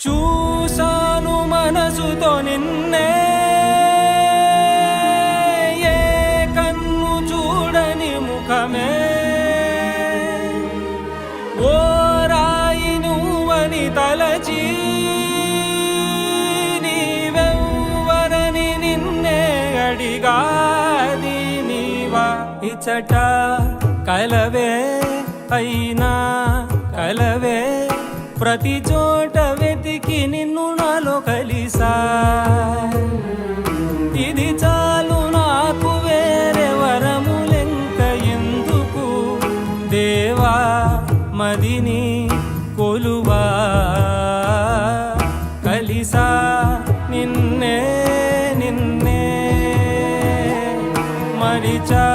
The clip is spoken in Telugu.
చూసాను మనసుతో నిన్నే, ఏ కన్ను చూడని ముఖమే, ఓ రాయి నువ్వని తలచి నీవెవ్వరని నిన్నే అడిగాది నీవా. ఇచ్చట కలవే అయినా కలవే, ప్రతి చోట వెతికి నిన్ను నాలో కలిసా. ఇది చాలు నాకు, వేరే వరములెంక ఎందుకు దేవా, మదిని కొలువా. కలిసా నిన్నే నిన్నే మరిచా